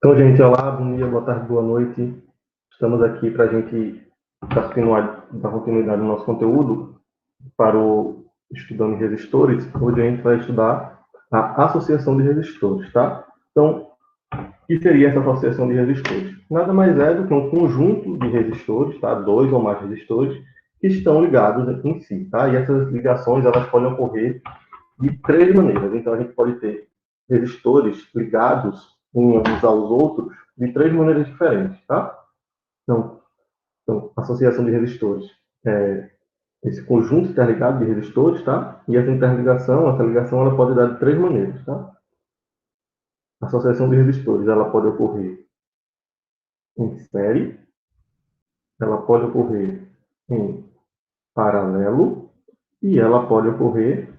Então, gente, olá, bom dia, boa tarde, boa noite. Estamos aqui para a gente dar continuidade no nosso conteúdo para o Estudando Resistores. Hoje a gente vai estudar a associação de resistores, tá? Então, o que seria essa associação de resistores? Nada mais é do que um conjunto de resistores, tá? Dois ou mais resistores que estão ligados em si, tá? E essas ligações, elas podem ocorrer de três maneiras. Então, a gente pode ter resistores ligados uns aos outros de três maneiras diferentes, tá? Então, associação de resistores é esse conjunto interligado de resistores, tá? E essa ligação, ela pode dar de três maneiras, tá? A associação de resistores, ela pode ocorrer em série, ela pode ocorrer em paralelo e ela pode ocorrer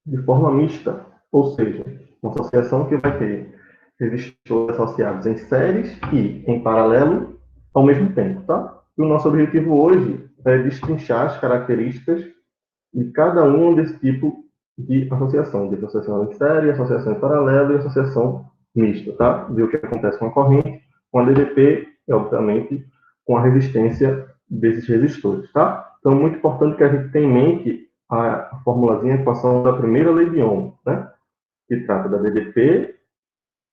de forma mista, ou seja, uma associação que vai ter resistores associados em séries e em paralelo ao mesmo tempo, tá? E o nosso objetivo hoje é destrinchar as características de cada um desse tipo de associação em série, associação em paralelo e associação mista, tá? Ver o que acontece com a corrente, com a DDP e, obviamente, com a resistência desses resistores, tá? Então, é muito importante que a gente tenha em mente a formulazinha, a equação da primeira lei de Ohm, né? Que trata da DDP,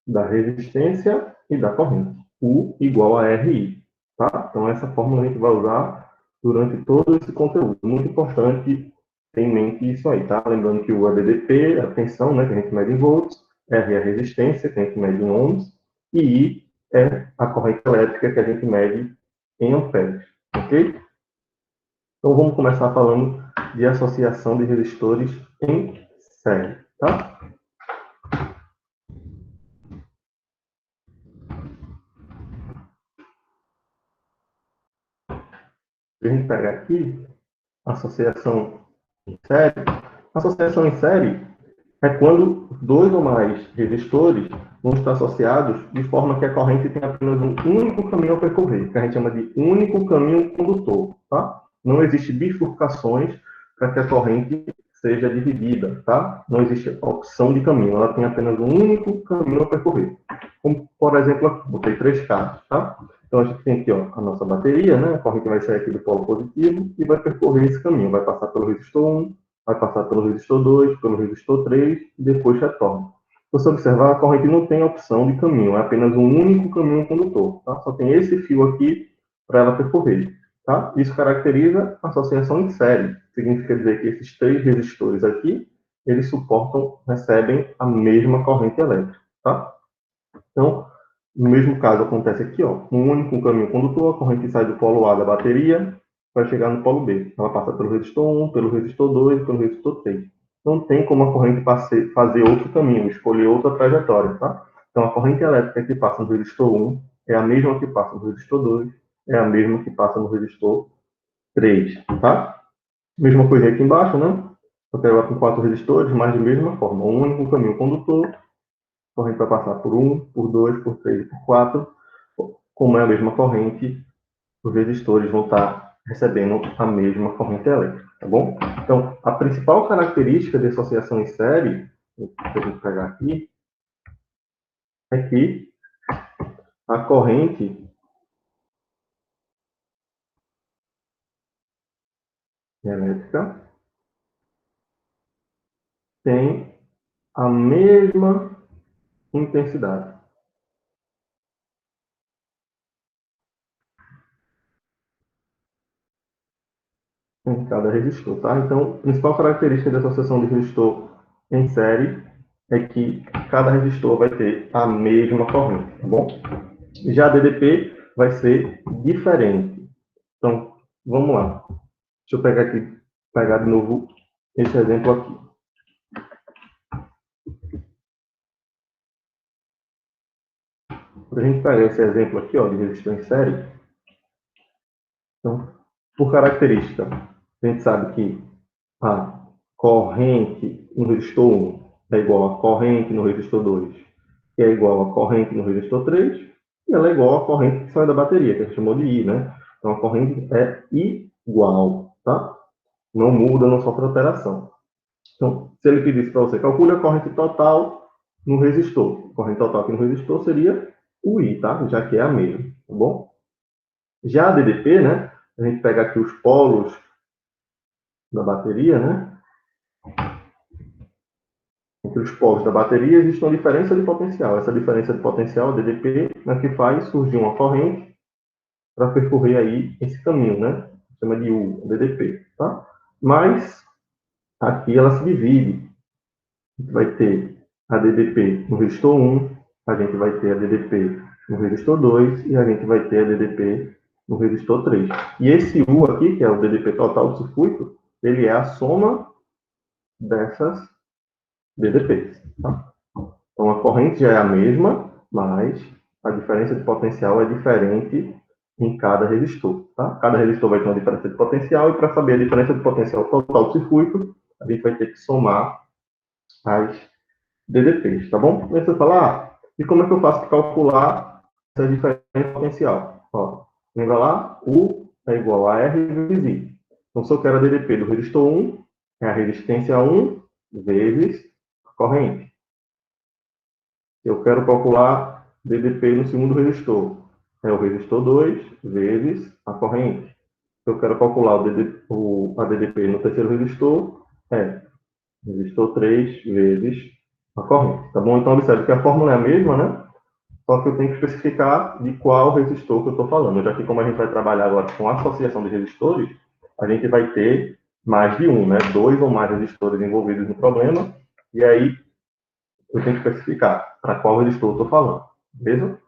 da resistência e da corrente. U igual a RI, tá? Então, essa fórmula a gente vai usar durante todo esse conteúdo. Muito importante ter em mente isso aí, tá? Lembrando que o é DDP, a tensão, né, que a gente mede em volts, R é a resistência, que a gente mede em ohms, e I é a corrente elétrica, que a gente mede em amperes, ok? Então, vamos começar falando de associação de resistores em série, tá? Se a gente pegar aqui, associação em série, associação em série é quando dois ou mais resistores vão estar associados de forma que a corrente tem apenas um único caminho a percorrer, que a gente chama de único caminho condutor, tá? Não existe bifurcações para que a corrente seja dividida, tá? Não existe opção de caminho, ela tem apenas um único caminho a percorrer. Como, por exemplo, aqui, botei três casos, tá? Então, a gente tem aqui ó, a nossa bateria, né? A corrente vai sair aqui do polo positivo e vai percorrer esse caminho, vai passar pelo resistor 1, vai passar pelo resistor 2, pelo resistor 3 e depois retorna. Se você observar, a corrente não tem opção de caminho, é apenas um único caminho condutor, tá? Só tem esse fio aqui para ela percorrer, tá? Isso caracteriza a associação em série. Significa dizer que esses três resistores aqui, eles recebem a mesma corrente elétrica, tá? Então, no mesmo caso acontece aqui, ó, um único caminho condutor, a corrente sai do polo A da bateria, vai chegar no polo B. Ela passa pelo resistor 1, pelo resistor 2 e pelo resistor 3. Não tem como a corrente fazer outro caminho, escolher outra trajetória, tá? Então, a corrente elétrica que passa no resistor 1 é a mesma que passa no resistor 2, é a mesma que passa no resistor 3, tá? Mesma coisa aqui embaixo, né? Só que agora com 4 resistores, mas de mesma forma. Um único caminho condutor, a corrente vai passar por 1, por 2, por 3 e por 4. Como é a mesma corrente, os resistores vão estar recebendo a mesma corrente elétrica, tá bom? Então, a principal característica de associação em série, que a gente pegar aqui, é que a corrente elétrica tem a mesma intensidade em cada resistor, tá? Então, a principal característica da associação de resistor em série é que cada resistor vai ter a mesma corrente, tá bom? Já a DDP vai ser diferente. Então, vamos lá. Deixa eu pegar de novo esse exemplo aqui. Para a gente pegar esse exemplo aqui, ó, de resistor em série, então, por característica, a gente sabe que a corrente no resistor 1 é igual a corrente no resistor 2, que é igual a corrente no resistor 3, e ela é igual à corrente que sai da bateria, que a gente chamou de I, né? Então, a corrente é igual, tá? Não muda, não sofre alteração. Então, se ele pedisse para você, calcule a corrente total no resistor. A corrente total aqui no resistor seria o I, tá? Já que é a mesma, tá bom? Já a DDP, né? A gente pega aqui os polos da bateria, né? Entre os polos da bateria existe uma diferença de potencial. Essa diferença de potencial, DDP, é que faz surgir uma corrente para percorrer aí esse caminho, né? Chama de U, DDP, tá? Mas aqui ela se divide. A gente vai ter a DDP no resistor 1, a gente vai ter a DDP no resistor 2 e a gente vai ter a DDP no resistor 3. E esse U aqui, que é o DDP total do circuito, ele é a soma dessas DDPs. Tá? Então a corrente já é a mesma, mas a diferença de potencial é diferente em cada resistor. Tá? Cada resistor vai ter uma diferença de potencial, e para saber a diferença de potencial total do circuito, a gente vai ter que somar as DDPs, tá bom? Aí você fala, e como é que eu faço para calcular essa diferença de potencial? Ó, lembra lá? U é igual a R vezes I. Então, se eu quero a DDP do resistor 1, é a resistência 1 vezes a corrente. Eu quero calcular DDP no segundo resistor. É o resistor 2 vezes a corrente. Se eu quero calcular a DDP no terceiro resistor, é resistor 3 vezes a corrente. Tá bom? Então, observe que a fórmula é a mesma, né? Só que eu tenho que especificar de qual resistor que eu estou falando. Já que, como a gente vai trabalhar agora com associação de resistores, a gente vai ter mais de um, né? Dois ou mais resistores envolvidos no problema. E aí, eu tenho que especificar para qual resistor eu estou falando. Beleza?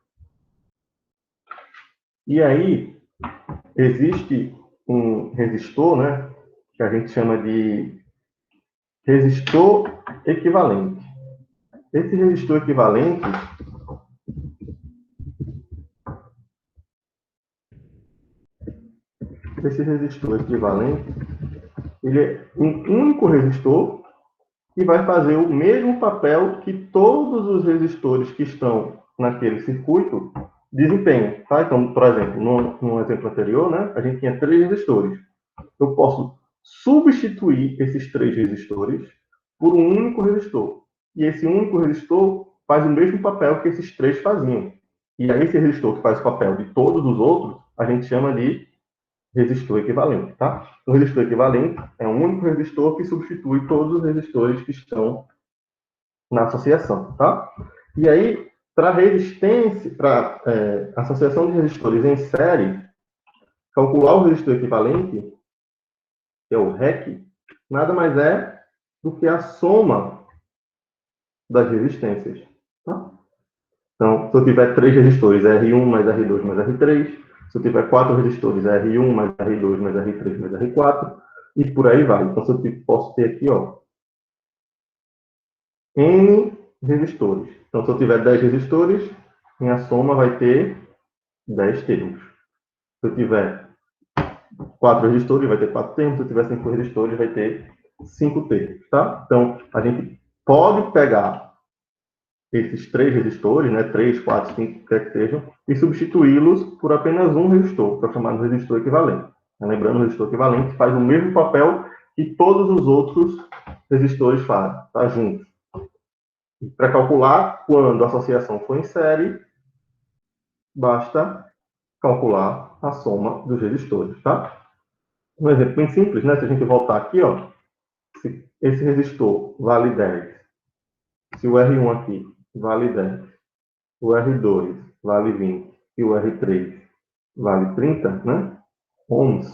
E aí, existe um resistor, né? Que a gente chama de resistor equivalente. Esse resistor equivalente, ele é um único resistor que vai fazer o mesmo papel que todos os resistores que estão naquele circuito desempenham. Tá? Então, por exemplo, no exemplo anterior, né, a gente tinha 3 resistores. Eu posso substituir esses 3 resistores por um único resistor. E esse único resistor faz o mesmo papel que esses 3 faziam. E aí, esse resistor que faz o papel de todos os outros, a gente chama de resistor equivalente, tá? O resistor equivalente é um único resistor que substitui todos os resistores que estão na associação, tá? E aí, para resistência, para associação de resistores em série, calcular o resistor equivalente, que é o REC, nada mais é do que a soma das resistências, tá? Então, se eu tiver 3 resistores, R1 mais R2 mais R3. Se eu tiver 4 resistores, R1 mais R2 mais R3 mais R4. E por aí vai. Então, se eu posso ter aqui, ó, N resistores. Então, se eu tiver 10 resistores, minha soma vai ter 10 termos. Se eu tiver 4 resistores, vai ter 4 termos. Se eu tiver 5 resistores, vai ter 5 termos, tá? Então, a gente pode pegar esses 3 resistores, né, 3, 4, 5, quer que sejam, e substituí-los por apenas um resistor, que é chamado resistor equivalente. Lembrando, o resistor equivalente faz o mesmo papel que todos os outros resistores fazem, tá, juntos. Para calcular quando a associação for em série, basta calcular a soma dos resistores, tá? Um exemplo bem simples, né? Se a gente voltar aqui, ó, se esse resistor vale 10, se o R1 aqui vale 10, o R2 vale 20 e o R3 vale 30, né? Ohms.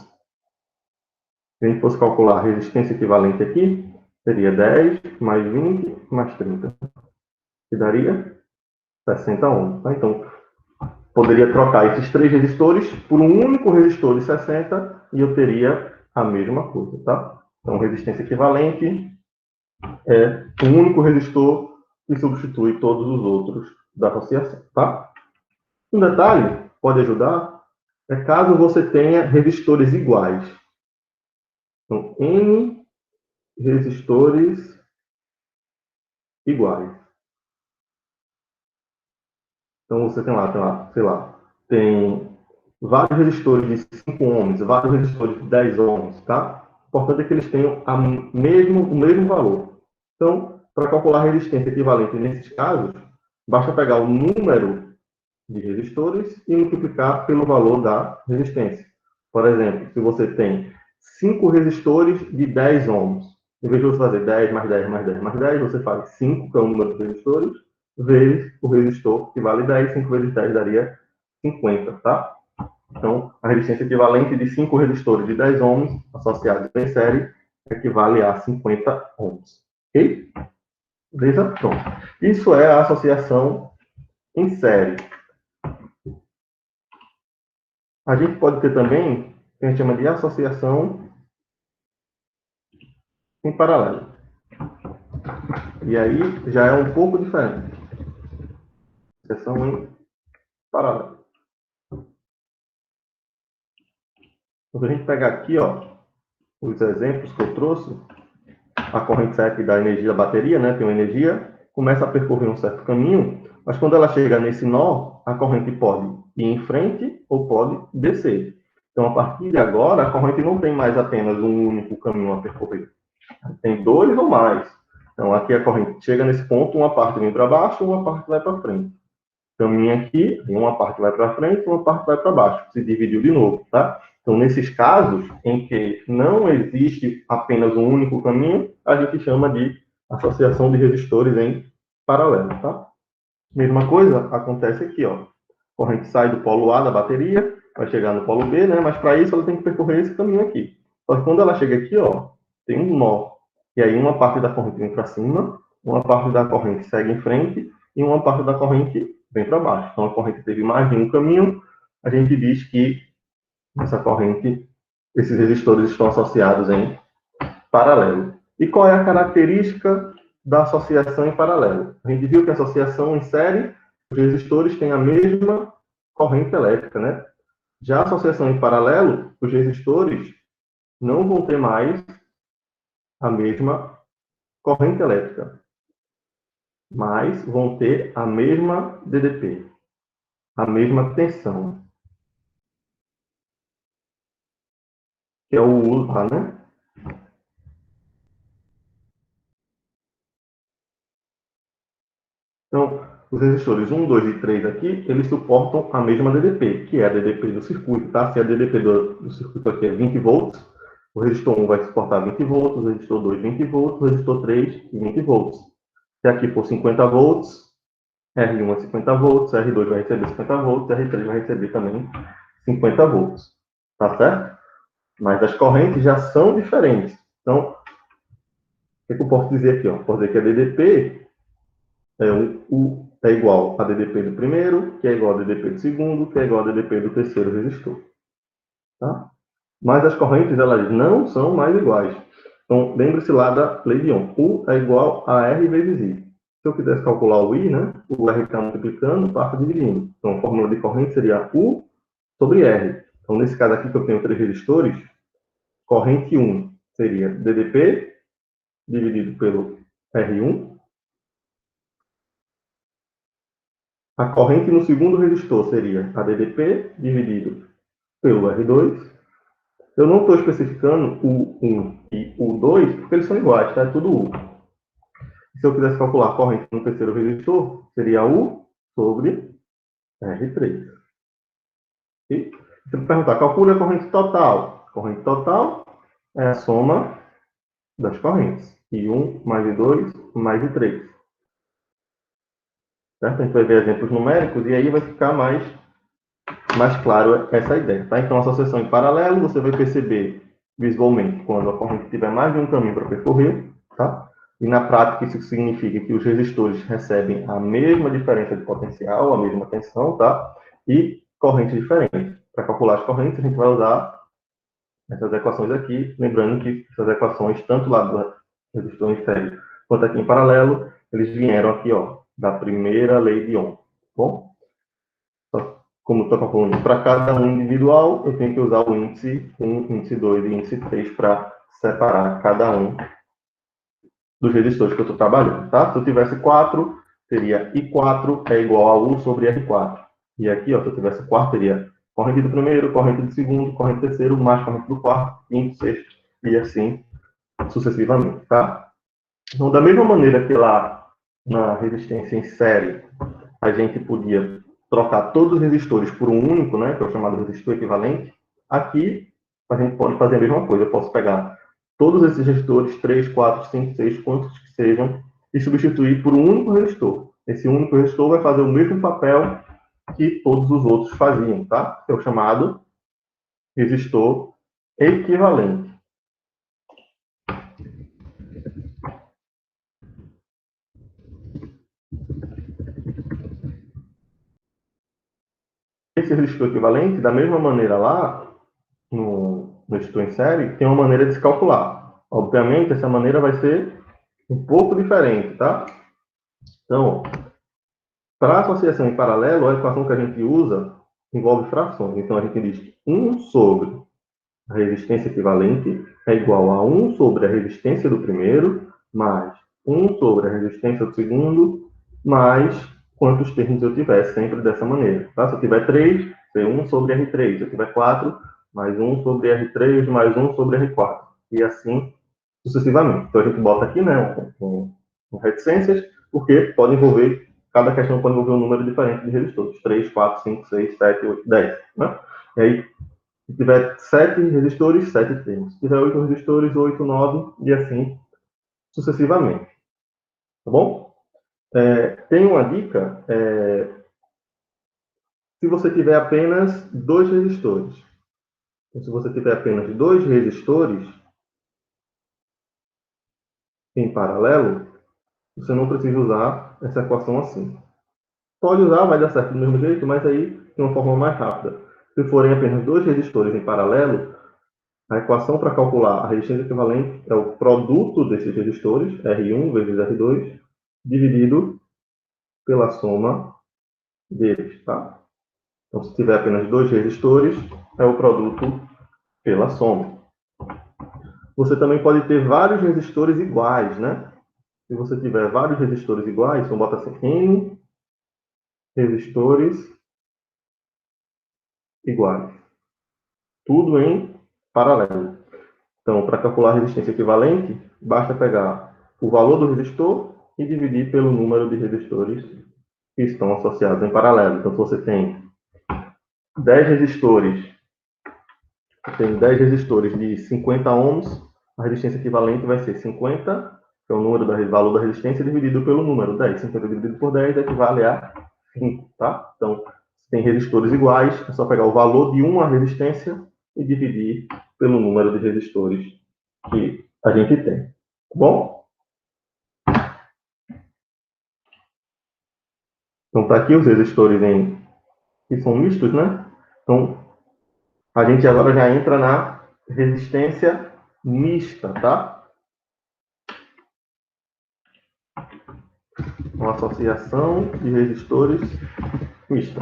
Se a gente fosse calcular a resistência equivalente aqui, seria 10 mais 20 mais 30, que daria 60 ohms. Tá? Então, poderia trocar esses 3 resistores por um único resistor de 60 e eu teria a mesma coisa. Tá? Então, resistência equivalente é um único resistor que substitui todos os outros da associação. Tá? Um detalhe pode ajudar é caso você tenha resistores iguais. Então, N resistores iguais. Então, você sei lá, tem vários resistores de 5 ohms, vários resistores de 10 ohms, tá? O importante é que eles tenham o mesmo valor. Então, para calcular a resistência equivalente nesses casos, basta pegar o número de resistores e multiplicar pelo valor da resistência. Por exemplo, se você tem 5 resistores de 10 ohms, em vez de você fazer 10 mais 10 mais 10 mais 10, você faz 5, que é o número de resistores, vezes o resistor, que vale 10, 5 vezes 10 daria 50, tá? Então, a resistência equivalente de 5 resistores de 10 ohms associados em série equivale a 50 ohms. Ok? Beleza? Pronto. Isso é a associação em série. A gente pode ter também o que a gente chama de associação em paralelo. E aí já é um pouco diferente. Associação em paralelo. Então, se a gente pegar aqui, ó, os exemplos que eu trouxe, a corrente sai da energia da bateria, né? Tem uma energia, começa a percorrer um certo caminho, mas quando ela chega nesse nó, a corrente pode ir em frente ou pode descer. Então, a partir de agora, a corrente não tem mais apenas um único caminho a percorrer. Tem 2 ou mais. Então, aqui a corrente chega nesse ponto, uma parte vem para baixo, uma parte vai para frente. Caminha aqui, uma parte vai para frente, uma parte vai para baixo. Se dividiu de novo, tá? Então, nesses casos em que não existe apenas um único caminho, a gente chama de associação de resistores em paralelo, tá? Mesma coisa acontece aqui, ó. A corrente sai do polo A da bateria, vai chegar no polo B, né? Mas para isso ela tem que percorrer esse caminho aqui. Só que quando ela chega aqui, ó, tem um nó. E aí uma parte da corrente vem para cima, uma parte da corrente segue em frente e uma parte da corrente vem para baixo. Então a corrente teve mais de um caminho, a gente diz que essa corrente, esses resistores estão associados em paralelo. E qual é a característica da associação em paralelo? A gente viu que a associação em série, os resistores têm a mesma corrente elétrica, né? Já a associação em paralelo, os resistores não vão ter mais a mesma corrente elétrica, mas vão ter a mesma DDP, a mesma tensão, que é o U lá, né? Então, os resistores 1, 2 e 3 aqui, eles suportam a mesma DDP, que é a DDP do circuito, tá? Se a DDP do circuito aqui é 20 volts, o resistor 1 vai suportar 20 volts, o resistor 2, 20 volts, o resistor 3, 20 volts. Se aqui for 50 volts, R1 é 50 volts, R2 vai receber 50 volts, R3 vai receber também 50 volts. Tá certo? Mas as correntes já são diferentes. Então, o que eu posso dizer aqui? Ó? Posso dizer que a DDP é igual a DDP do primeiro, que é igual a DDP do segundo, que é igual a DDP do terceiro resistor. Tá? Mas as correntes, elas não são mais iguais. Então, lembre-se lá da lei de Ohm. U é igual a R vezes I. Se eu quisesse calcular o I, né, o R está multiplicando, passa dividindo. Então, a fórmula de corrente seria U sobre R. Então, nesse caso aqui, que eu tenho 3 resistores, corrente 1 seria DDP dividido pelo R1. A corrente no segundo resistor seria a DDP dividido pelo R2. Eu não estou especificando o 1 e o 2, porque eles são iguais, tá? É tudo U. Se eu quisesse calcular a corrente no terceiro resistor, seria U sobre R3. E se eu perguntar, calcule a corrente total. A corrente total é a soma das correntes. I1 mais I2 mais I3. Certo? A gente vai ver exemplos numéricos e aí vai ficar mais claro essa ideia. Tá? Então, a associação em paralelo, você vai perceber visualmente quando a corrente tiver mais de um caminho para percorrer. Tá? E na prática, isso significa que os resistores recebem a mesma diferença de potencial, a mesma tensão, tá? E correntes diferentes. Para calcular as correntes, a gente vai usar essas equações aqui, lembrando que essas equações, tanto lá do resistor em série quanto aqui em paralelo, eles vieram aqui, ó, da primeira lei de Ohm. Bom? Como estou calculando para cada um individual, eu tenho que usar o índice 1, índice 2 e índice 3 para separar cada um dos resistores que eu estou trabalhando, tá? Se eu tivesse 4, seria I4 é igual a U sobre R4. E aqui, ó, se eu tivesse 4, seria corrente do primeiro, corrente do segundo, corrente do terceiro, mais corrente do quarto, quinto, sexto, e assim sucessivamente, tá? Então, da mesma maneira que lá na resistência em série, a gente podia trocar todos os resistores por um único, né, que é o chamado resistor equivalente, aqui a gente pode fazer a mesma coisa. Eu posso pegar todos esses resistores, 3, 4, 5, 6, quantos que sejam, e substituir por um único resistor. Esse único resistor vai fazer o mesmo papel que todos os outros faziam, tá? É o chamado resistor equivalente. Esse resistor equivalente, da mesma maneira lá, no resistor em série, tem uma maneira de se calcular. Obviamente, essa maneira vai ser um pouco diferente, tá? Então, para associação em paralelo, a equação que a gente usa envolve frações. Então, a gente diz que 1 sobre a resistência equivalente é igual a 1 sobre a resistência do primeiro, mais 1 sobre a resistência do segundo, mais quantos termos eu tiver, sempre dessa maneira. Tá? Se eu tiver 3, é 1 sobre R3. Se eu tiver 4, mais 1 sobre R3, mais 1 sobre R4. E assim sucessivamente. Então, a gente bota aqui, né, reticências, porque pode envolver, cada questão pode envolver um número diferente de resistores. 3, 4, 5, 6, 7, 8, 10. Né? E aí, se tiver 7 resistores, 7 termos. Se tiver 8 resistores, 8, 9, e assim sucessivamente. Tá bom? Tem uma dica, se você tiver apenas 2 resistores. Então, se você tiver apenas 2 resistores em paralelo, você não precisa usar essa equação assim. Pode usar, vai dar certo do mesmo jeito, mas aí de uma forma mais rápida. Se forem apenas 2 resistores em paralelo, a equação para calcular a resistência equivalente é o produto desses resistores, R1 vezes R2, dividido pela soma deles, tá? Então, se tiver apenas 2 resistores, é o produto pela soma. Você também pode ter vários resistores iguais, né? Se você tiver vários resistores iguais, então bota assim, N resistores iguais. Tudo em paralelo. Então, para calcular a resistência equivalente, basta pegar o valor do resistor e dividir pelo número de resistores que estão associados em paralelo. Então, se você tem 10 resistores, de 50 ohms, a resistência equivalente vai ser 50, que é o número valor da resistência, dividido pelo número 10. 50 dividido por 10 equivale a 5, tá? Então, se tem resistores iguais, é só pegar o valor de uma resistência e dividir pelo número de resistores que a gente tem. Tá bom? Então, tá aqui os resistores que são mistos, né? Então, a gente agora já entra na resistência mista, tá? Uma associação de resistores mista.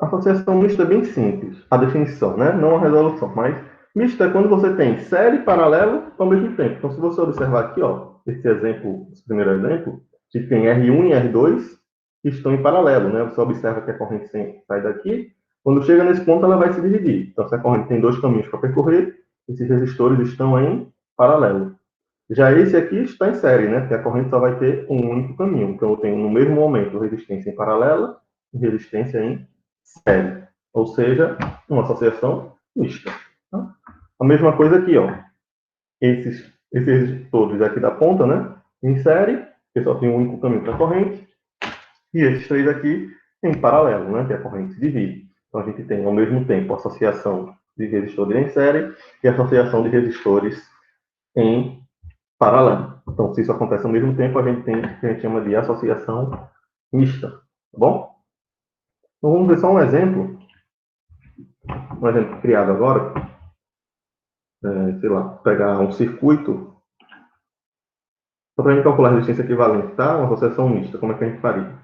A associação mista é bem simples, a definição, né? Não a resolução, mas mista é quando você tem série e paralelo ao mesmo tempo. Então, se você observar aqui, ó, esse exemplo, esse primeiro exemplo, que tem R1 e R2 que estão em paralelo, né? Você observa que a corrente sai daqui, quando chega nesse ponto ela vai se dividir. Então, se a corrente tem 2 caminhos para percorrer, esses resistores estão em paralelo. Já esse aqui está em série, né? Porque a corrente só vai ter um único caminho. Então, eu tenho no mesmo momento resistência em paralela e resistência em série. Ou seja, uma associação mista. Tá? A mesma coisa aqui, ó. Esses todos aqui da ponta, né? Em série, que só tem um único caminho para a corrente. E esses três aqui em paralelo, né? Que a corrente se divide. Então, a gente tem ao mesmo tempo a associação de resistores em série e a associação de resistores em paralelo. Então, se isso acontece ao mesmo tempo, a gente tem o que a gente chama de associação mista. Tá bom? Então, vamos ver só um exemplo criado agora. Sei lá, pegar um circuito, só para a gente calcular a resistência equivalente, tá? Uma associação mista, como é que a gente faria?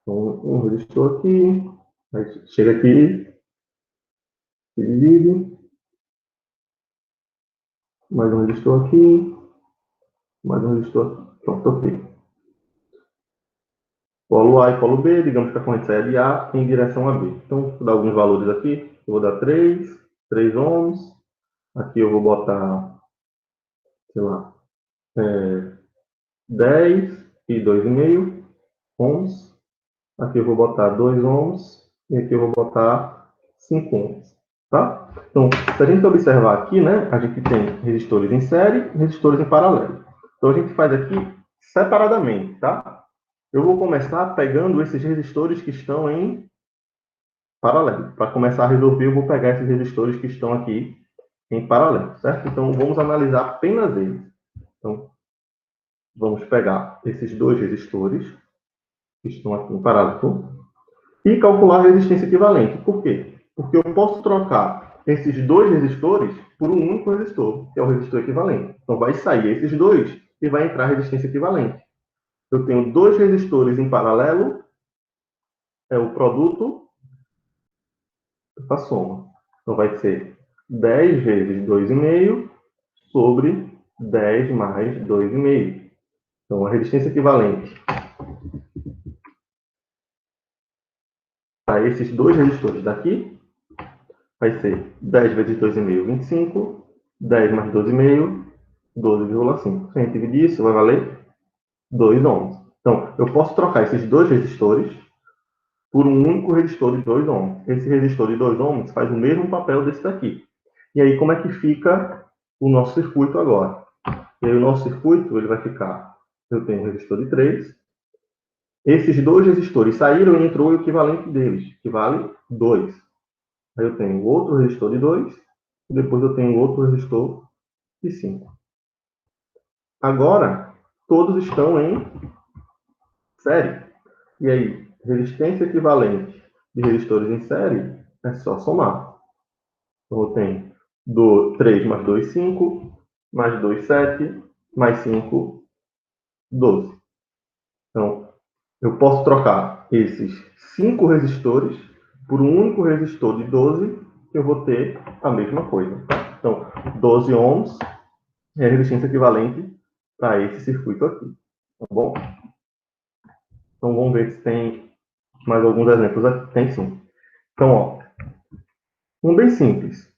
Então, um resistor aqui, aí chega aqui, se divide, mais um resistor aqui, mais um resistor aqui. Pronto, ok. Polo A e polo B, digamos que a corrente saia de A em direção a B. Então, vou dar alguns valores aqui. Eu vou dar 3 ohms. Aqui eu vou botar, sei lá, 10 e 2,5 ohms. Aqui eu vou botar 2 ohms e aqui eu vou botar 5 ohms, tá? Então, se a gente observar aqui, né, a gente tem resistores em série e resistores em paralelo. Então, a gente faz aqui separadamente, tá? Eu vou começar pegando esses resistores que estão em paralelo. Para começar a resolver, eu vou pegar esses resistores que estão aqui em paralelo, certo? Então, vamos analisar apenas eles. Então, vamos pegar esses dois resistores que estão aqui em paralelo e calcular a resistência equivalente. Por quê? Porque eu posso trocar esses dois resistores por um único resistor, que é o resistor equivalente. Então, vai sair esses dois e vai entrar a resistência equivalente. Eu tenho dois resistores em paralelo, é o produto da soma. Então, vai ser 10 vezes 2,5 sobre 10 mais 2,5. Então, a resistência equivalente para esses dois resistores daqui vai ser 10 vezes 2,5, 25. 10 mais 12,5, 12,5. Se a gente dividir isso, vai valer 2 ohms. Então, eu posso trocar esses dois resistores por um único resistor de 2 ohms. Esse resistor de 2 ohms faz o mesmo papel desse daqui. E aí, como é que fica o nosso circuito agora? E aí, o nosso circuito ele vai ficar... Eu tenho um resistor de 3. Esses dois resistores saíram e entrou o equivalente deles, que vale 2. Aí eu tenho outro resistor de 2. E depois eu tenho outro resistor de 5. Agora, todos estão em série. E aí, resistência equivalente de resistores em série é só somar. Então, eu tenho 3 mais 2, 5, mais 2, 7, mais 5, 12. Então, eu posso trocar esses 5 resistores por um único resistor de 12, que eu vou ter a mesma coisa. Então, 12 ohms é a resistência equivalente para esse circuito aqui. Tá bom? Então, vamos ver se tem mais alguns exemplos aqui. Tem sim. Então, ó, um bem simples.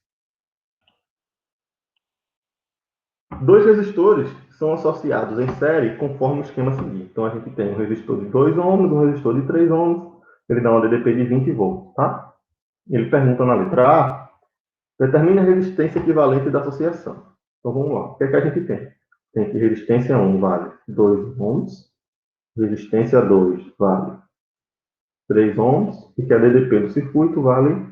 Dois resistores são associados em série conforme o esquema seguinte. Então, a gente tem um resistor de 2 ohms, um resistor de 3 ohms, ele dá uma DDP de 20 volts, tá? Ele pergunta na letra A, determine a resistência equivalente da associação. Então, vamos lá. O que é que a gente tem? Tem que resistência 1 vale 2 ohms, resistência 2 vale 3 ohms, e que a DDP do circuito vale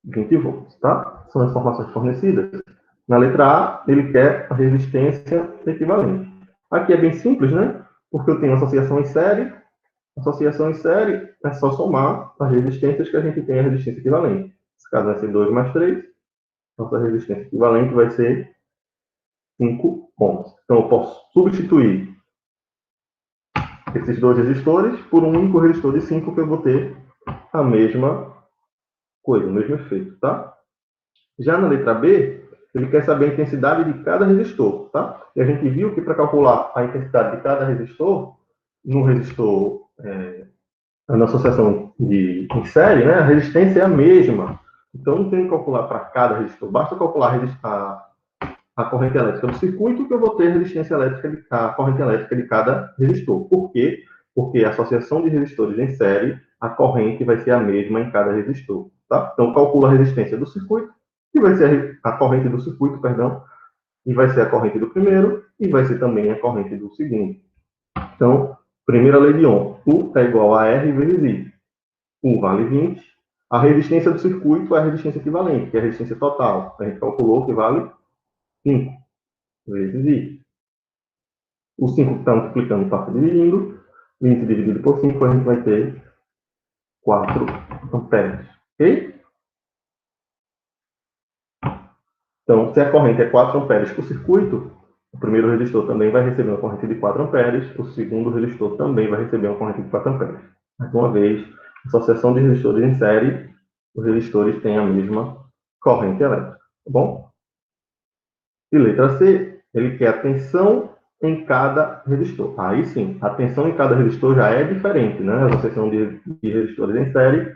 20 volts, tá? São as informações fornecidas. Na letra A, ele quer a resistência equivalente. Aqui é bem simples, né? Porque eu tenho associação em série. Associação em série é só somar as resistências que a gente tem a resistência equivalente. Nesse caso vai ser 2 mais 3. Nossa resistência equivalente vai ser 5 ohms. Então, eu posso substituir esses dois resistores por um único resistor de 5 que eu vou ter a mesma coisa, o mesmo efeito, tá? Já na letra B, ele quer saber a intensidade de cada resistor, tá? E a gente viu que para calcular a intensidade de cada resistor, no resistor, na associação em série, né, a resistência é a mesma. Então, não tem que calcular para cada resistor. Basta calcular a corrente elétrica do circuito que eu vou ter a resistência elétrica, a corrente elétrica de cada resistor. Por quê? Porque a associação de resistores em série, a corrente vai ser a mesma em cada resistor, tá? Então, calcula a resistência do circuito, que vai ser a corrente do circuito, perdão, e vai ser a corrente do primeiro, e vai ser também a corrente do segundo. Então, primeira lei de Ohm, U é igual a R vezes I. U vale 20. A resistência do circuito é a resistência equivalente, que é a resistência total. A gente calculou que vale 5 vezes I. O 5 que está multiplicando passa dividindo. 20 dividido por 5, a gente vai ter 4 amperes. Ok? Então, se a corrente é 4 amperes por circuito, o primeiro resistor também vai receber uma corrente de 4 amperes, o segundo resistor também vai receber uma corrente de 4 amperes. Mais uma vez, associação de resistores em série, os resistores têm a mesma corrente elétrica. Tá bom? E letra C, ele quer a tensão em cada resistor. Aí sim, a tensão em cada resistor já é diferente, né? A associação de resistores em série,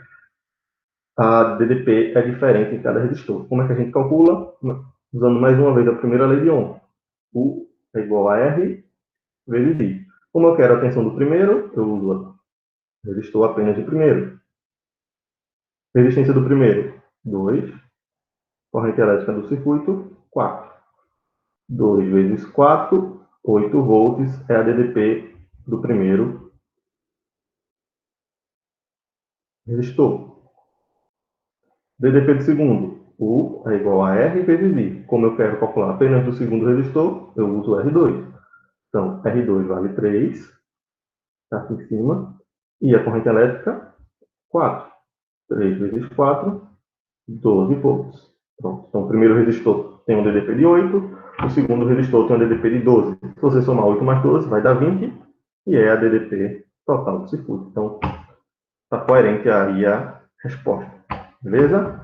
a DDP é diferente em cada resistor. Como é que a gente calcula? Usando mais uma vez a primeira lei de Ohm. U é igual a R vezes I. Como eu quero a tensão do primeiro, eu uso Resistor apenas de primeiro. Resistência do primeiro, 2. Corrente elétrica do circuito, 4. 2 vezes 4, 8 volts é a DDP do primeiro resistor. DDP do segundo, U é igual a R vezes I. Como eu quero calcular apenas do segundo resistor, eu uso R2. Então, R2 vale 3, está aqui em cima. E a corrente elétrica, 4. 3 vezes 4, 12 volts. Pronto. Então, o primeiro resistor tem um DDP de 8, o segundo resistor tem um DDP de 12. Se você somar 8 mais 12, vai dar 20, e é a DDP total do circuito. Então, está coerente aí a resposta. Beleza?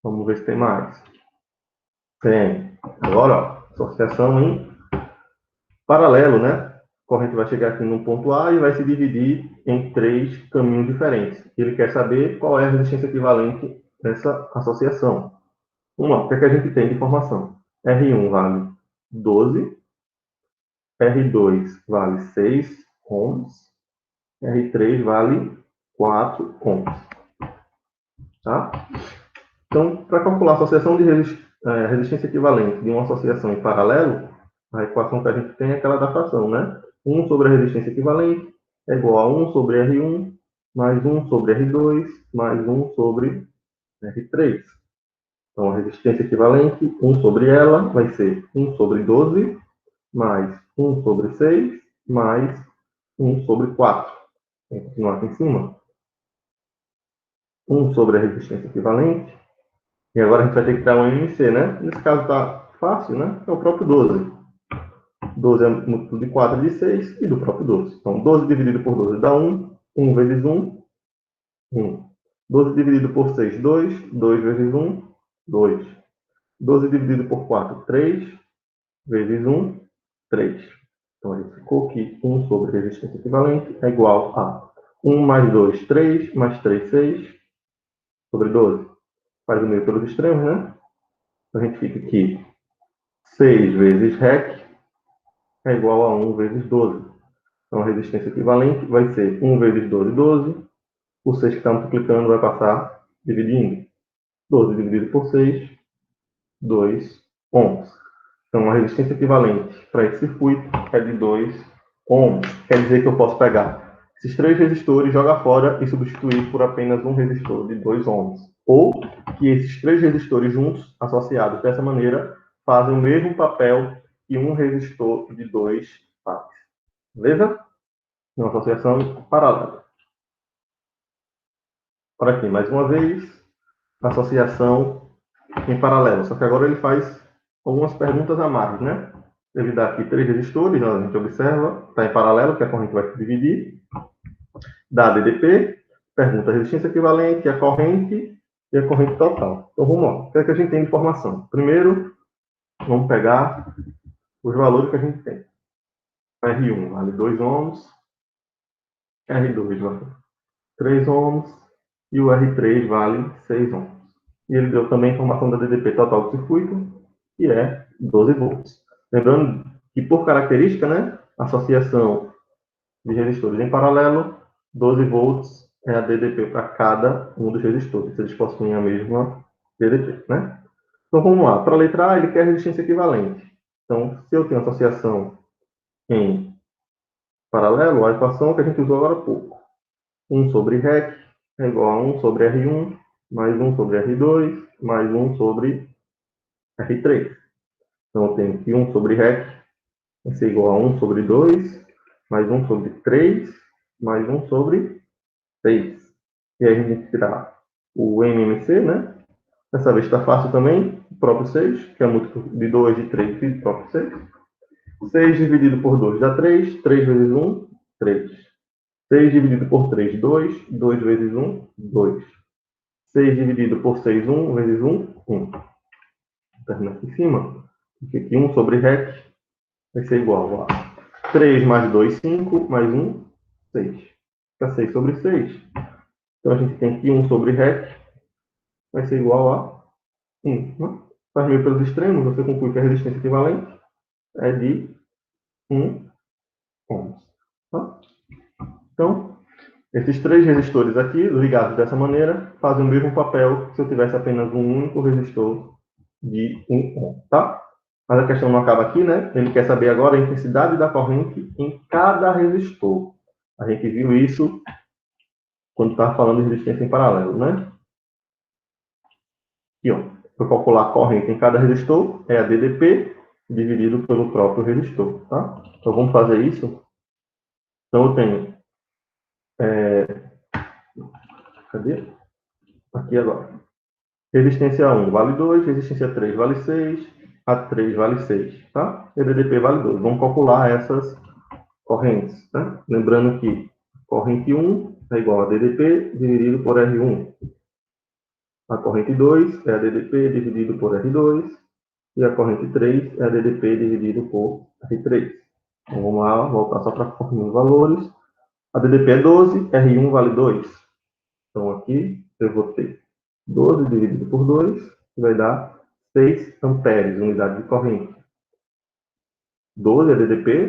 Vamos ver se tem mais. Tem. Agora, ó, associação em paralelo, né? A corrente vai chegar aqui no ponto A e vai se dividir em 3 caminhos diferentes. Ele quer saber qual é a resistência equivalente dessa associação. Vamos lá, o que é que a gente tem de informação? R1 vale 12, R2 vale 6 ohms, R3 vale 4 ohms. Tá? Então, para calcular a associação de resistência equivalente de uma associação em paralelo, a equação que a gente tem é aquela da fração, né? 1 sobre a resistência equivalente é igual a 1 sobre R1, mais 1 sobre R2, mais 1 sobre R3. Então, a resistência equivalente, 1 sobre ela, vai ser 1 sobre 12, mais 1 sobre 6, mais 1 sobre 4. Vou continuar aqui em cima. 1 sobre a resistência equivalente. E agora a gente vai ter que criar um MMC, né? Nesse caso está fácil, né? É o próprio 12. 12 é múltiplo de 4 de 6 e do próprio 12. Então, 12 dividido por 12 dá 1. 1 vezes 1, 1. 12 dividido por 6, 2. 2 vezes 1, 2. 12 dividido por 4, 3. Vezes 1, 3. Então, a gente ficou que 1 sobre resistência equivalente é igual a 1 mais 2, 3, mais 3, 6, sobre 12. Faz o meio pelos extremos, né? Então, a gente fica aqui 6 vezes REC é igual a 1 vezes 12. Então, a resistência equivalente vai ser 1 vezes 12, 12. O 6 que está multiplicando vai passar dividindo. 12 dividido por 6, 2 ohms. Então, a resistência equivalente para esse circuito é de 2 ohms. Quer dizer que eu posso pegar esses 3 resistores, jogar fora e substituir por apenas um resistor de 2 ohms. Ou que esses 3 resistores juntos, associados dessa maneira, fazem o mesmo papel que um resistor de 2 faz. Beleza? Uma associação paralela. Para aqui, mais uma vez, associação em paralelo. Só que agora ele faz algumas perguntas a mais, né? Ele dá aqui 3 resistores, a gente observa, está em paralelo, que a corrente vai se dividir. Dá DDP, pergunta a resistência equivalente, a corrente e a corrente total. Então, vamos lá. O que é que a gente tem de informação? Primeiro, vamos pegar os valores que a gente tem. R1 vale 2 ohms, R2 vale 3 ohms e o R3 vale 6 ohms. E ele deu também a informação da DDP total do circuito, que é 12 volts. Lembrando que, por característica, né, associação de resistores em paralelo, 12 volts é a DDP para cada um dos resistores. Eles possuem a mesma DDP, né? Então, vamos lá. Para a letra A, ele quer resistência equivalente. Então, se eu tenho associação em paralelo, a equação que a gente usou agora há pouco. 1 sobre REC é igual a 1 sobre R1, mais 1 sobre R2, mais 1 sobre R3. Então, eu tenho que 1 sobre REC vai ser igual a 1 sobre 2, mais 1 sobre 3, mais 1 sobre 6. E aí a gente tirar o MMC, né? Dessa vez está fácil também, o próprio 6, que é múltiplo de 2, de 3 e do próprio 6. 6 dividido por 2 dá 3, 3 vezes 1, 3. 6 dividido por 3, 2, 2 vezes 1, 2. 6 dividido por 6, 1 vezes 1, 1. Termina aqui em cima, fica aqui 1 sobre REC vai ser igual a 3 mais 2, 5, mais 1, 6. Fica 6 sobre 6. Então, a gente tem aqui 1 sobre REC vai ser igual a 1. Né? Faz meio pelos extremos, você conclui que a resistência equivalente é de 1 ohms. Tá? Então, Esses 3 resistores aqui, ligados dessa maneira, fazem o mesmo papel que se eu tivesse apenas um único resistor de 1 ohm, tá? Mas a questão não acaba aqui, né? Ele quer saber agora a intensidade da corrente em cada resistor. A gente viu isso quando estava falando de resistência em paralelo, né? Aqui, ó. Para calcular a corrente em cada resistor, é a DDP dividido pelo próprio resistor, tá? Então, vamos fazer isso. Então, eu tenho... Cadê? Aqui agora. Resistência 1 vale 2, resistência 3 vale 6, a 3 vale 6, tá? E a DDP vale 2. Vamos calcular essas correntes, tá? Lembrando que corrente 1 é igual a DDP dividido por R1. A corrente 2 é a DDP dividido por R2. E a corrente 3 é a DDP dividido por R3. Então, vamos lá, voltar só para formar os valores. A DDP é 12, R1 vale 2. Então, aqui eu vou ter 12 dividido por 2, que vai dar 6 amperes, unidade de corrente. 12 é DDP,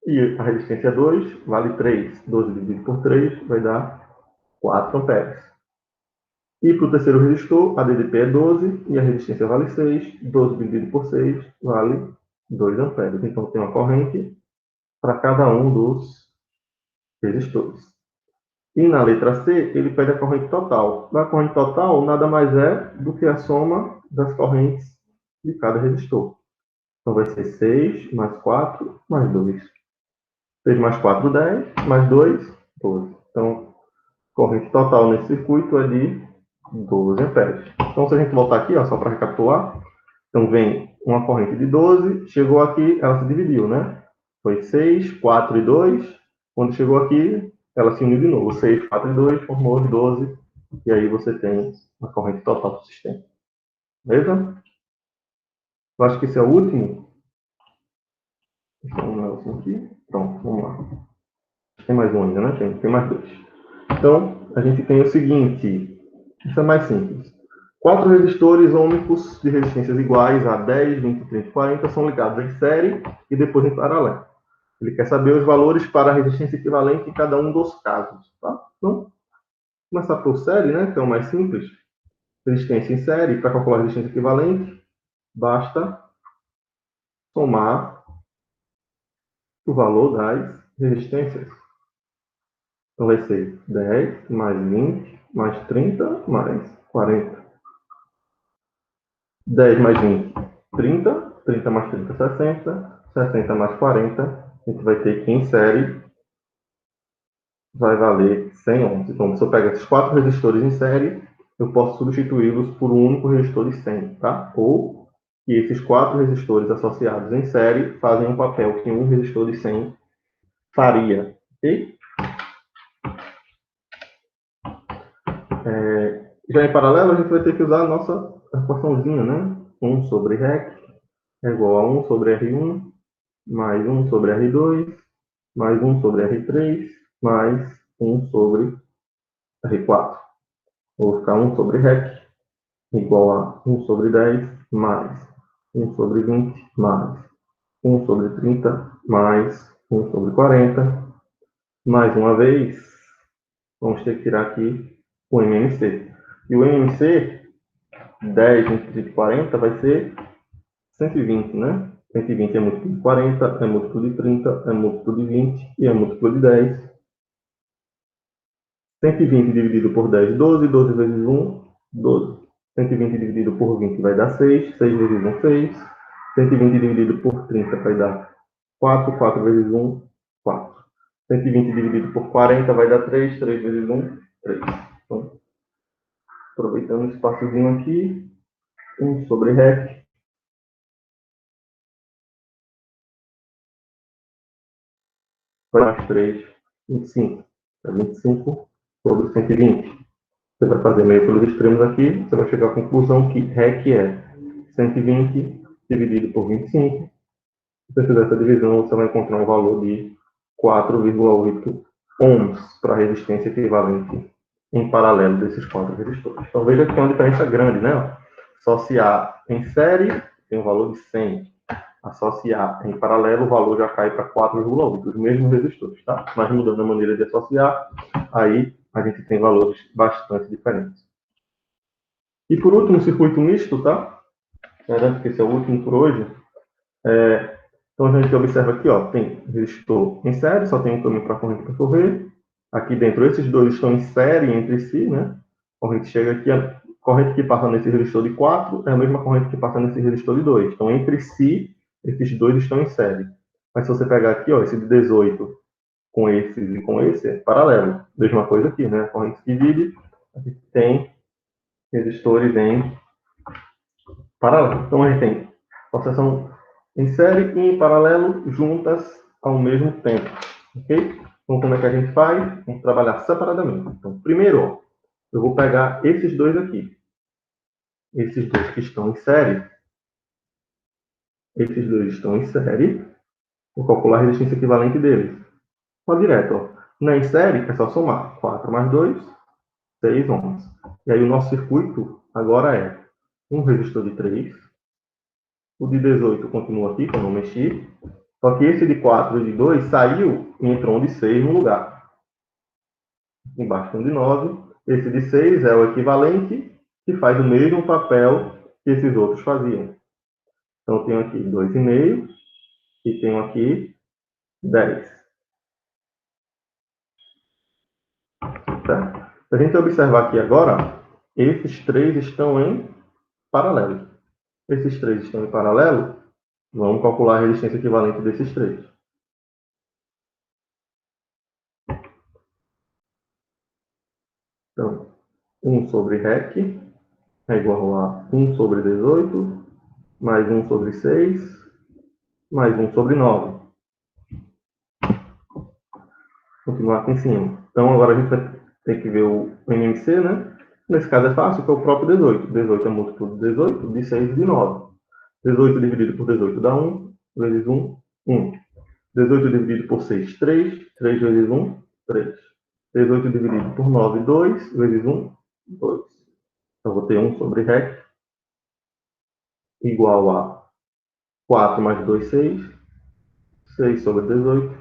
e a resistência 2 vale 3. 12 dividido por 3 vai dar 4 amperes. E para o terceiro resistor, a DDP é 12 e a resistência vale 6. 12 dividido por 6 vale 2 amperes. Então, tem uma corrente para cada um dos resistores. E na letra C, ele pede a corrente total. A corrente total nada mais é do que a soma das correntes de cada resistor. Então, vai ser 6 mais 4 mais 2. 6 mais 4, 10, mais 2, 12. Então, corrente total nesse circuito é de 12 amperes. Então, se a gente voltar aqui, ó, só para recapitular, então vem uma corrente de 12, chegou aqui, ela se dividiu, né? Foi 6, 4 e 2. Quando chegou aqui, ela se uniu de novo. 6, 4 e 2 formou os 12. E aí você tem a corrente total do sistema. Beleza? Eu acho que esse é o último. Então, aqui. Pronto, vamos lá. Tem mais um ainda, né? Tem mais 2. Então, a gente tem o seguinte. Isso é mais simples. 4 resistores ômicos de resistências iguais a 10, 20, 30 e 40 são ligados em série e depois em paralelo. Ele quer saber os valores para a resistência equivalente em cada um dos casos. Tá? Então, começar por série, né, que é o mais simples. Resistência em série, para calcular a resistência equivalente, basta somar o valor das resistências. Então, vai ser 10 mais 20 mais 30 mais 40. 10 mais 20, 30. 30 mais 30, 60. 60 mais 40. A gente vai ter que em série vai valer 100 ohms. Então, se eu pego esses 4 resistores em série, eu posso substituí-los por um único resistor de 100, tá? Ou que esses 4 resistores associados em série fazem um papel que um resistor de 100 faria, ok? Já em paralelo, a gente vai ter que usar a nossa equaçãozinha, né? 1 sobre REC é igual a 1 sobre R1, mais 1 sobre R2, mais 1 sobre R3, mais 1 sobre R4. Vou ficar 1 sobre REC igual a 1 sobre 10, mais 1 sobre 20, mais 1 sobre 30, mais 1 sobre 40. Mais uma vez, vamos ter que tirar aqui o MMC. E o MMC, 10 entre 40, vai ser 120, né? 120 é múltiplo de 40, é múltiplo de 30, é múltiplo de 20 e é múltiplo de 10. 120 dividido por 10, 12. 12 vezes 1, 12. 120 dividido por 20 vai dar 6. 6 vezes 1, 6. 120 dividido por 30 vai dar 4. 4 vezes 1, 4. 120 dividido por 40 vai dar 3. 3 vezes 1, 3. Então, aproveitando o espaçozinho aqui, 1 sobre REC. Vai mais 3, 25. É 25 sobre 120. Você vai fazer meio pelos extremos aqui, você vai chegar à conclusão que REC é 120 dividido por 25. Se você fizer essa divisão, você vai encontrar um valor de 4,8 ohms para a resistência equivalente em paralelo desses 4 resistores. Então veja que tem uma diferença grande, né? Só se A em série tem um valor de 100, associar em paralelo, o valor já cai para 4,8, os mesmos resistores, tá? Mas mudando a maneira de associar, aí a gente tem valores bastante diferentes. E por último, o circuito misto, tá? Garanto que esse é o último por hoje. Então a gente observa aqui, ó, tem resistor em série, só tem um caminho para a corrente percorrer. Aqui dentro, esses dois estão em série entre si, né? A corrente chega aqui, a corrente que passa nesse resistor de 4 é a mesma corrente que passa nesse resistor de 2. Então, entre si, esses dois estão em série. Mas se você pegar aqui, ó, esse de 18 com esses e com esse, é paralelo. Mesma coisa aqui, né? A corrente se divide, aqui tem resistores em paralelo. Então, a gente tem associação em série e em paralelo juntas ao mesmo tempo. Ok? Então, como é que a gente faz? Vamos trabalhar separadamente. Então, primeiro, ó, eu vou pegar esses dois aqui. Esses dois que estão em série. Esses dois estão em série. Vou calcular a resistência equivalente deles. Ó, direto, ó. Na em série, é só somar. 4 mais 2, 6 ohms. E aí o nosso circuito agora é um resistor de 3. O de 18 continua aqui, que eu não mexi. Só que esse de 4 e de 2 saiu e entrou um de 6 no lugar. Embaixo tem um de 9. Esse de 6 é o equivalente, que faz o mesmo papel que esses outros faziam. Então, eu tenho aqui 2,5 e tenho aqui 10. Tá? Se a gente observar aqui agora, esses três estão em paralelo. Esses três estão em paralelo, vamos calcular a resistência equivalente desses três. Então, 1 sobre REC é igual a 1 sobre 18, mais 1 sobre 6, mais 1 sobre 9. Continuar aqui em cima. Então, agora a gente vai ter que ver o NMC, né? Nesse caso é fácil, que é o próprio 18. 18 é múltiplo de 18, de 6 e de 9. 18 dividido por 18 dá 1, vezes 1, 1. 18 dividido por 6, 3. 3 vezes 1, 3. 18 dividido por 9, 2. Vezes 1, 2. Então, vou ter 1 sobre REC igual a 4 mais 2, 6. 6 sobre 18.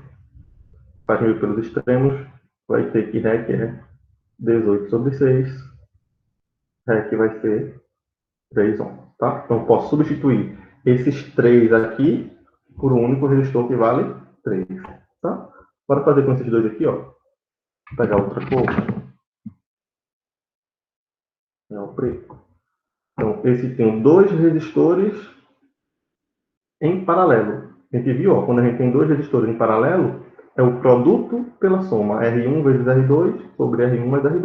Faz meio pelos extremos. Vai ter que REC é 18 sobre 6. REC vai ser 3 ohms. Tá? Então, eu posso substituir esses 3 aqui por um único resistor que vale 3. Tá? Bora fazer com esses dois aqui, ó. Vou pegar outra cor. É o preto. Então, esse tem dois resistores em paralelo. A gente viu, ó, quando a gente tem dois resistores em paralelo, é o produto pela soma R1 vezes R2 sobre R1 mais R2.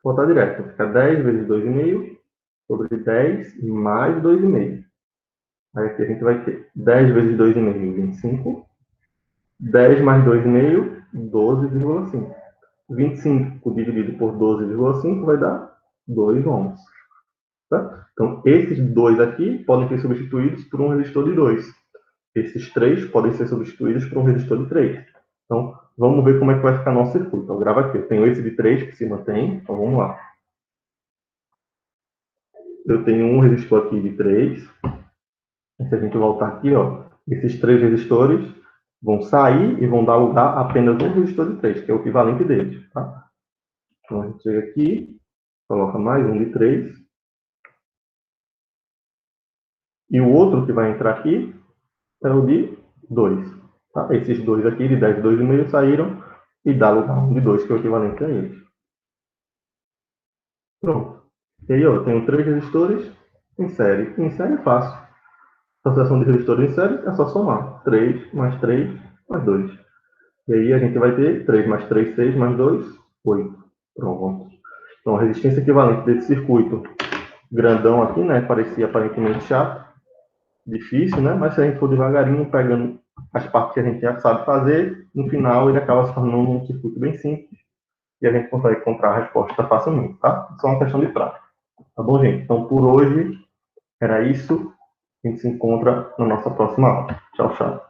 Vou botar direto. Fica 10 vezes 2,5 sobre 10 mais 2,5. Aí aqui a gente vai ter 10 vezes 2,5, 25. 10 mais 2,5, 12,5. 25 dividido por 12,5 vai dar 2 ohms. Tá? Então, esses dois aqui podem ser substituídos por um resistor de 2. Esses 3 podem ser substituídos por um resistor de 3. Então, vamos ver como é que vai ficar nosso circuito. Então, grava aqui. Eu tenho esse de 3 que se mantém. Então, vamos lá. Eu tenho um resistor aqui de 3. Se a gente voltar aqui, ó, esses 3 resistores vão sair e vão dar lugar a apenas um resistor de 3, que é o equivalente deles. Tá? Então, a gente chega aqui, coloca mais um de 3. E o outro que vai entrar aqui é o de 2. Tá? Esses dois aqui, de 10 e 2,5, saíram e dá lugar a um de 2, que é o equivalente a eles. Pronto. E aí, ó, eu tenho 3 resistores em série. Em série é fácil. Associação de resistores em série é só somar. 3 mais 3 mais 2. E aí a gente vai ter 3 mais 3, 6 mais 2, 8. Pronto. Então, a resistência equivalente desse circuito grandão aqui, né? Parecia aparentemente chato, difícil, né? Mas se a gente for devagarinho, pegando as partes que a gente já sabe fazer, no final ele acaba se tornando um circuito bem simples e a gente consegue encontrar a resposta facilmente, tá? Só uma questão de prática. Tá bom, gente? Então, por hoje, era isso. A gente se encontra na nossa próxima aula. Tchau, tchau.